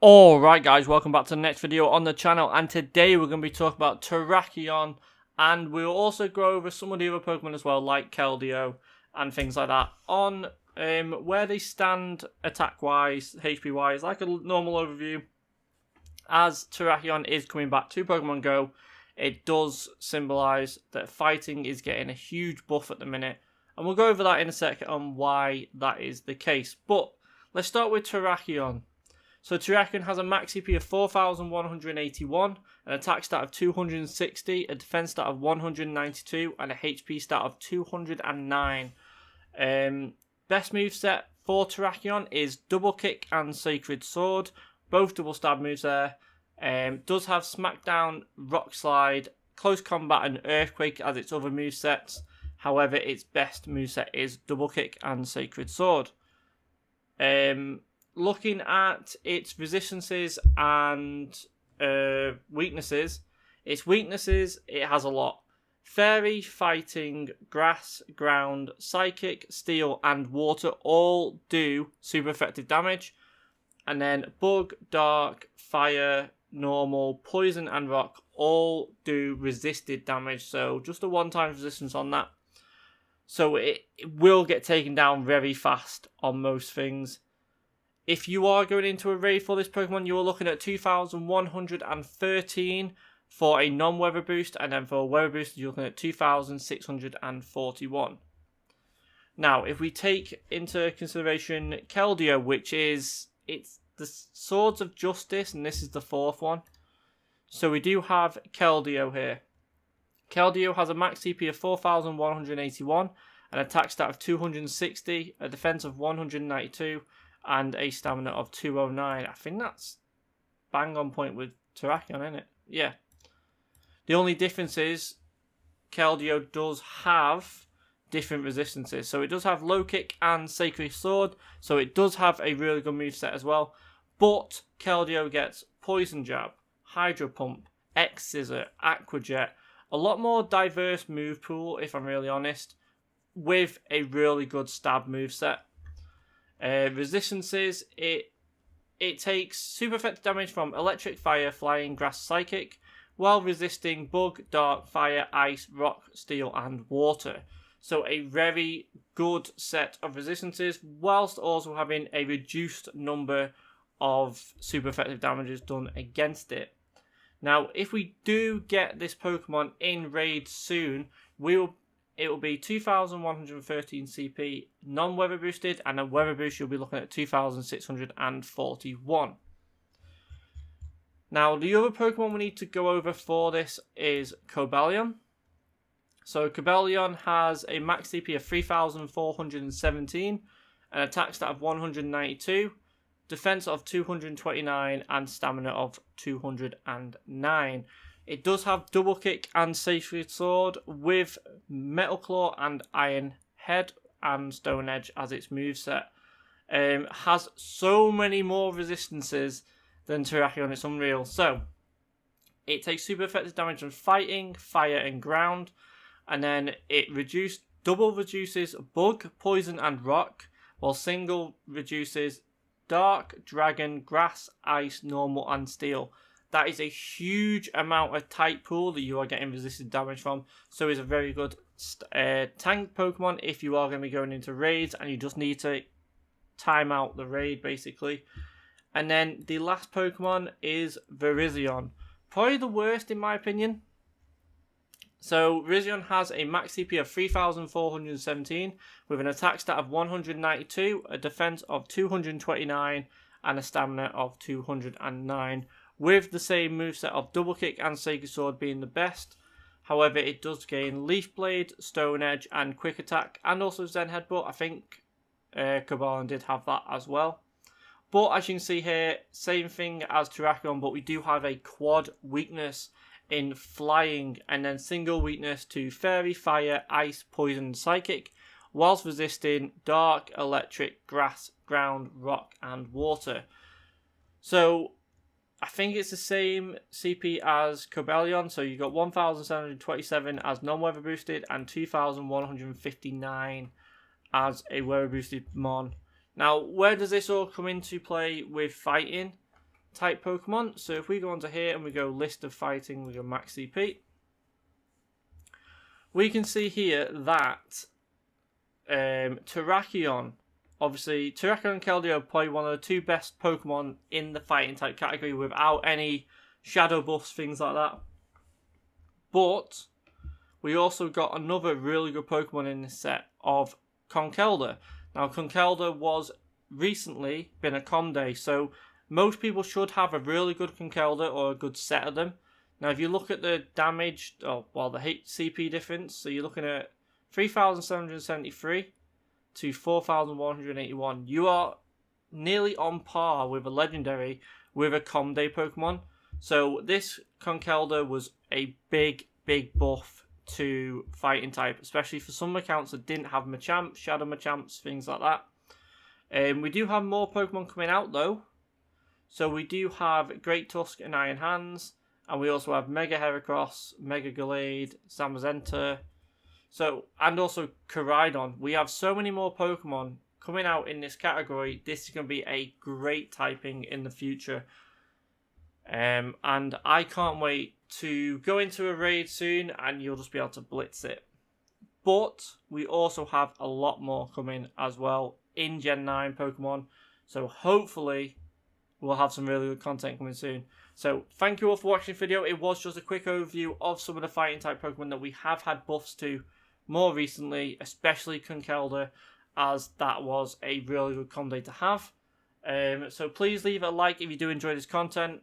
Alright guys, welcome back to the next video on the channel, and today we're going to be talking about TERRAKION, and we'll also go over some of the other Pokemon as well, like Keldeo and things like that, on where they stand attack wise, HP wise, like a normal overview. As TERRAKION is coming back to Pokemon Go, it does symbolise that fighting is getting a huge buff at the minute, and we'll go over that in a second on why that is the case. But let's start with TERRAKION. So TERRAKION has a max CP of 4,181, an attack stat of 260, a defense stat of 192, and a HP stat of 209. Best moveset for TERRAKION is Double Kick and Sacred Sword, both double stab moves there. Does have Smackdown, Rock Slide, Close Combat, and Earthquake as its other movesets. However, its best moveset is Double Kick and Sacred Sword. Looking at its resistances and weaknesses, it has a lot. Fairy, Fighting, Grass, Ground, Psychic, Steel, and Water all do super effective damage. And then Bug, Dark, Fire, Normal, Poison, and Rock all do resisted damage. So just a one-time resistance on that. So it will get taken down very fast on most things. If you are going into a raid for this Pokemon, you are looking at 2,113 for a non-weather boost, and then for a weather boost, you're looking at 2,641. Now, if we take into consideration Keldeo, which is, it's the Swords of Justice, and this is the fourth one. So we do have Keldeo here. Keldeo has a max CP of 4,181, an attack stat of 260, a defense of 192, and a stamina of 209. I think that's bang on point with TERRAKION, isn't it? Yeah. The only difference is Keldeo does have different resistances. So it does have Low Kick and Sacred Sword. So it does have a really good moveset as well. But Keldeo gets Poison Jab, Hydro Pump, X Scissor, Aqua Jet. A lot more diverse move pool, if I'm really honest, with a really good stab moveset. Resistances, it takes super effective damage from Electric, Fire, Flying, Grass, Psychic, while resisting Bug, Dark, Fire, Ice, Rock, Steel, and Water. So a very good set of resistances, whilst also having a reduced number of super effective damages done against it. Now, if we do get this Pokemon in raid soon, it will be 2,113 CP non-weather boosted, and a weather boost you'll be looking at 2,641. Now, the other Pokemon we need to go over for this is Cobalion. So Cobalion has a max CP of 3,417, an attack stat of 192, defense of 229, and stamina of 209. It does have Double Kick and Sacred Sword with Metal Claw and Iron Head and Stone Edge as its moveset. Has so many more resistances than TERRAKION, it's unreal. So, it takes super effective damage on Fighting, Fire, and Ground. And then it double reduces Bug, Poison, and Rock, while single reduces Dark, Dragon, Grass, Ice, Normal, and Steel. That is a huge amount of type pool that you are getting resisted damage from. So it's a very good tank Pokemon if you are going to be going into raids and you just need to time out the raid, basically. And then the last Pokemon is Virizion. Probably the worst in my opinion. So Virizion has a max CP of 3,417 with an attack stat of 192, a defense of 229, and a stamina of 209. With the same moveset of Double Kick and Sacred Sword being the best. However, it does gain Leaf Blade, Stone Edge, and Quick Attack, and also Zen Headbutt. I think Cobalion did have that as well. But as you can see here, same thing as TERRAKION, but we do have a quad weakness in Flying, and then single weakness to Fairy, Fire, Ice, Poison, Psychic, whilst resisting Dark, Electric, Grass, Ground, Rock, and Water. So I think it's the same CP as Cobalion, so you got 1,727 as non-weather boosted and 2,159 as a weather boosted Mon. Now, where does this all come into play with fighting? type Pokemon. So if we go onto here and we go list of fighting, we go max CP. We can see here that Terrakion, obviously Terrakion and Keldeo are probably one of the two best Pokemon in the fighting type category without any shadow buffs, things like that. But we also got another really good Pokemon in this set of CONKELDUR. Now CONKELDUR was recently been a Comday, so most people should have a really good CONKELDUR or a good set of them. Now if you look at the damage, the CP difference, so you're looking at 3,773 to 4,181. You are nearly on par with a legendary with a Comday Pokemon. So this CONKELDUR was a big buff to fighting type, especially for some accounts that didn't have Machamp, Shadow Machamps, things like that. We do have more Pokemon coming out though. So we do have Great Tusk and Iron Hands, and we also have Mega Heracross, Mega Gallade, Zamazenta, and also Koraidon. We have so many more Pokemon coming out in this category. This is going to be a great typing in the future. And I can't wait to go into a raid soon and you'll just be able to blitz it. But we also have a lot more coming as well in Gen 9 Pokemon. So hopefully we'll have some really good content coming soon. So thank you all for watching the video. It was just a quick overview of some of the fighting type Pokemon that we have had buffs to more recently, especially CONKELDUR, as that was a really good Comday to have. So please leave a like if you do enjoy this content.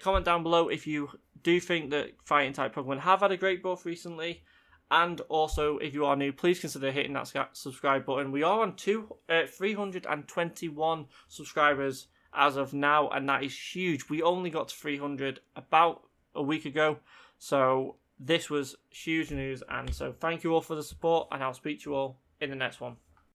Comment down below if you do think that fighting type Pokemon have had a great buff recently. And also, if you are new, please consider hitting that subscribe button. We are on 321 subscribers as of now, and that is huge. We only got to 300 about a week ago. So this was huge news. And so thank you all for the support, and I'll speak to you all in the next one.